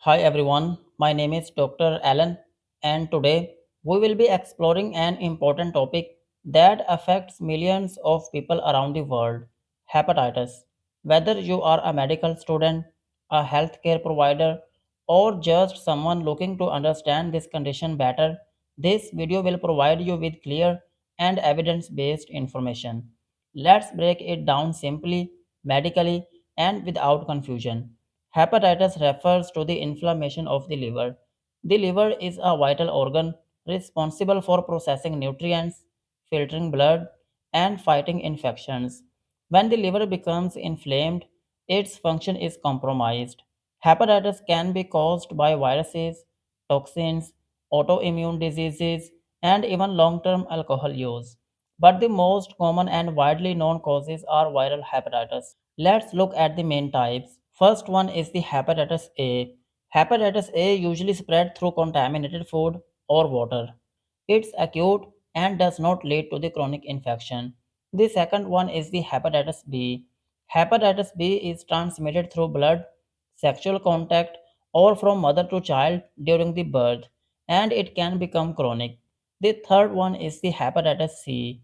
Hi everyone, my name is Dr. Alan, and today we will be exploring an important topic that affects millions of people around the world hepatitis. Whether you are a medical student, a healthcare provider, or just someone looking to understand this condition better, this video will provide you with clear and evidence based information. Let's break it down simply, medically, and without confusion. Hepatitis refers to the inflammation of the liver. The liver is a vital organ responsible for processing nutrients, filtering blood, and fighting infections. When the liver becomes inflamed, its function is compromised. Hepatitis can be caused by viruses, toxins, autoimmune diseases, and even long term alcohol use. But the most common and widely known causes are viral hepatitis. Let's look at the main types. First one is the hepatitis A. Hepatitis A usually spread through contaminated food or water. It's acute and does not lead to the chronic infection. The second one is the hepatitis B. Hepatitis B is transmitted through blood, sexual contact, or from mother to child during the birth, and it can become chronic. The third one is the hepatitis C.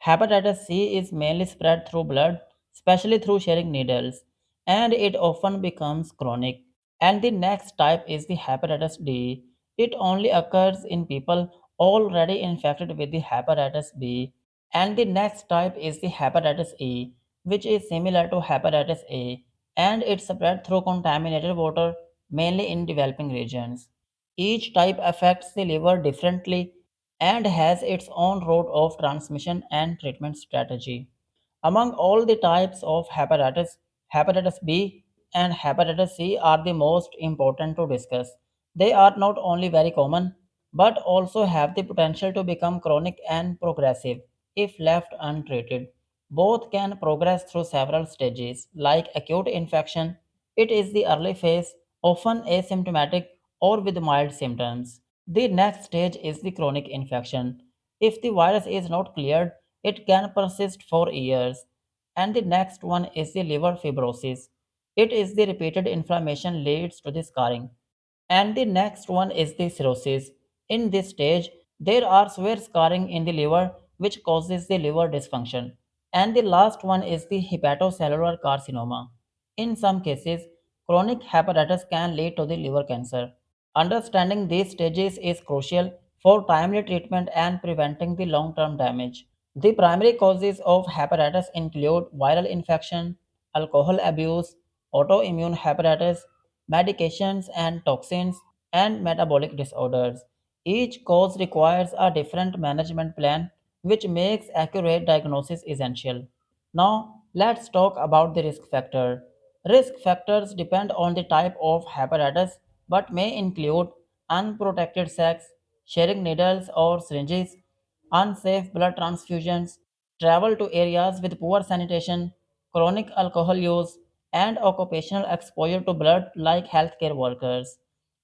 Hepatitis C is mainly spread through blood, especially through sharing needles, and it often becomes chronic. And the next type is the hepatitis D. It only occurs in people already infected with the hepatitis B. And the next type is the hepatitis E, which is similar to hepatitis A, and it spread through contaminated water, mainly in developing regions. Each type affects the liver differently and has its own route of transmission and treatment strategy. Among all the types of hepatitis, hepatitis B and hepatitis C are the most important to discuss. They are not only very common but also have the potential to become chronic and progressive if left untreated. Both can progress through several stages, like acute infection. It is the early phase, often asymptomatic or with mild symptoms. The next stage is the chronic infection. If the virus is not cleared, it can persist for years. And the next one is the liver fibrosis. It is the repeated inflammation leads to the scarring. And the next one is the cirrhosis. In this stage, there are severe scarring in the liver which causes the liver dysfunction. And the last one is the hepatocellular carcinoma. In some cases, chronic hepatitis can lead to the liver cancer. Understanding these stages is crucial for timely treatment and preventing the long term damage. The primary causes of hepatitis include viral infection, alcohol abuse, autoimmune hepatitis, medications and toxins, and metabolic disorders. Each cause requires a different management plan, which makes accurate diagnosis essential. Now, let's talk about the risk factor. Risk factors depend on the type of hepatitis but may include unprotected sex, sharing needles or syringes, unsafe blood transfusions, travel to areas with poor sanitation, chronic alcohol use, and occupational exposure to blood like healthcare workers.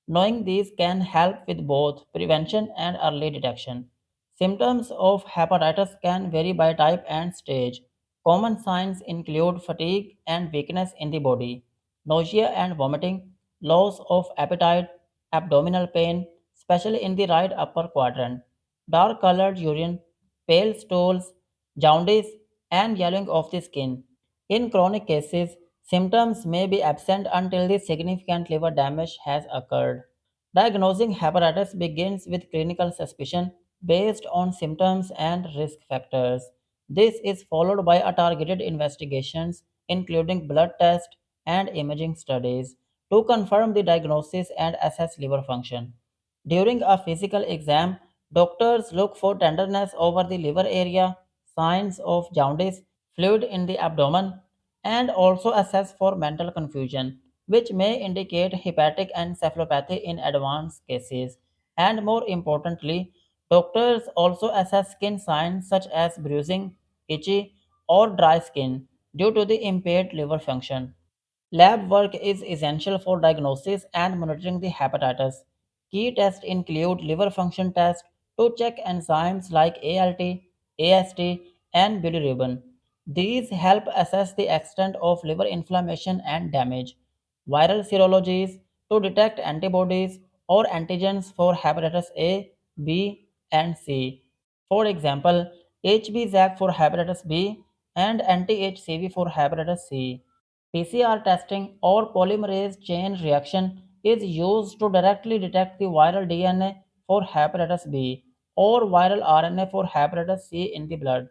Knowing these can help with both prevention and early detection. Symptoms of hepatitis can vary by type and stage. Common signs include fatigue and weakness in the body, nausea and vomiting, loss of appetite, abdominal pain, especially in the right upper quadrant, dark colored urine, pale stools, jaundice, and yellowing of the skin. In chronic cases, symptoms may be absent until the significant liver damage has occurred. Diagnosing hepatitis begins with clinical suspicion based on symptoms and risk factors. This is followed by a targeted investigations including blood tests and imaging studies to confirm the diagnosis and assess liver function. During a physical exam, doctors look for tenderness over the liver area, signs of jaundice, fluid in the abdomen, and also assess for mental confusion, which may indicate hepatic encephalopathy in advanced cases. And more importantly, doctors also assess skin signs such as bruising, itchy, or dry skin due to the impaired liver function. Lab work is essential for diagnosis and monitoring the hepatitis. Key tests include liver function tests to check enzymes like ALT, AST, and bilirubin. These help assess the extent of liver inflammation and damage. Viral serologies to detect antibodies or antigens for hepatitis A, B, and C. For example, HB-ZAC for hepatitis B and anti-HCV for hepatitis C. PCR testing or polymerase chain reaction is used to directly detect the viral DNA for hepatitis B or viral RNA for hepatitis C in the blood.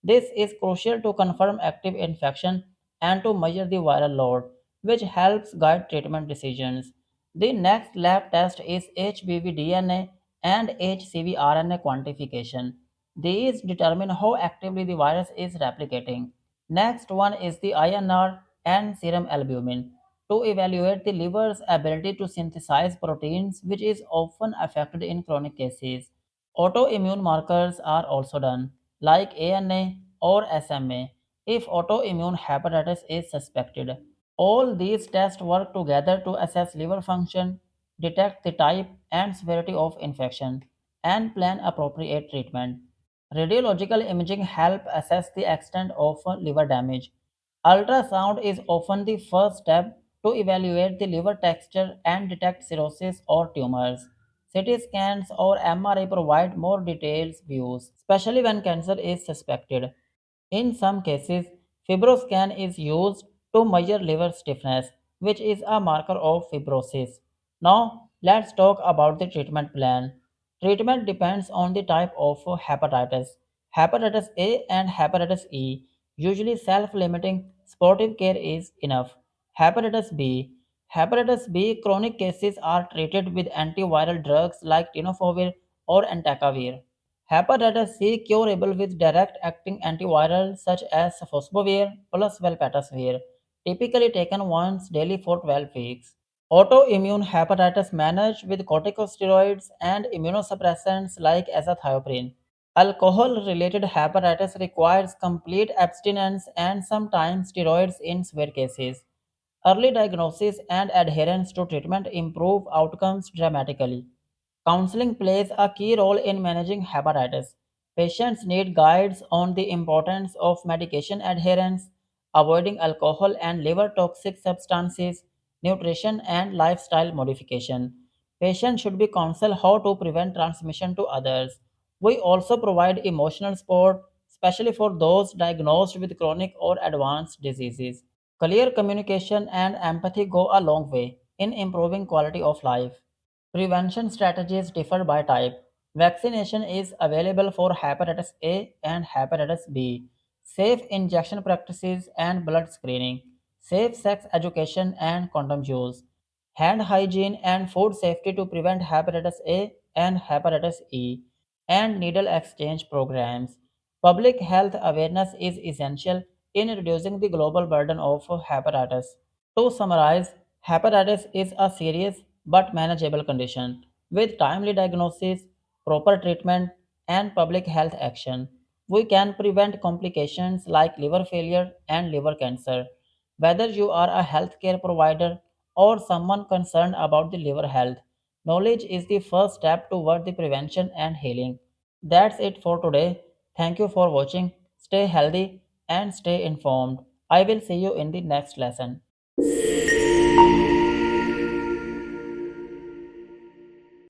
This is crucial to confirm active infection and to measure the viral load, which helps guide treatment decisions. The next lab test is HBV DNA and HCV RNA quantification. These determine how actively the virus is replicating. Next one is the INR and serum albumin to evaluate the liver's ability to synthesize proteins, which is often affected in chronic cases. Autoimmune markers are also done, like ANA or SMA, if autoimmune hepatitis is suspected. All these tests work together to assess liver function, detect the type and severity of infection, and plan appropriate treatment. Radiological imaging help assess the extent of liver damage. Ultrasound is often the first step to evaluate the liver texture and detect cirrhosis or tumors. CT scans or MRI provide more detailed views, especially when cancer is suspected. In some cases, fibroscan is used to measure liver stiffness, which is a marker of fibrosis. Now, let's talk about the treatment plan. Treatment depends on the type of hepatitis. Hepatitis A and hepatitis E, usually self limiting, supportive care is enough. Hepatitis B. Hepatitis B chronic cases are treated with antiviral drugs like tenofovir or entecavir. Hepatitis C curable with direct acting antivirals such as sofosbuvir plus velpatasvir, typically taken once daily for 12 weeks. Autoimmune hepatitis managed with corticosteroids and immunosuppressants like azathioprine. Alcohol related hepatitis requires complete abstinence and sometimes steroids in severe cases. Early diagnosis and adherence to treatment improve outcomes dramatically. Counseling plays a key role in managing hepatitis. Patients need guides on the importance of medication adherence, avoiding alcohol and liver toxic substances, nutrition, and lifestyle modification. Patients should be counseled how to prevent transmission to others. We also provide emotional support, especially for those diagnosed with chronic or advanced diseases. Clear communication and empathy go a long way in improving quality of life. Prevention strategies differ by type. Vaccination is available for hepatitis A and hepatitis B. Safe injection practices and blood screening. Safe sex education and condom use. Hand hygiene and food safety to prevent hepatitis A and hepatitis E. And needle exchange programs. Public health awareness is essential in reducing the global burden of hepatitis. To summarize, hepatitis is a serious but manageable condition. With timely diagnosis, proper treatment, and public health action, we can prevent complications like liver failure and liver cancer. Whether you are a healthcare provider or someone concerned about the liver health, knowledge is the first step toward the prevention and healing. That's it for today. Thank you for watching. Stay healthy and stay informed. I will see you in the next lesson.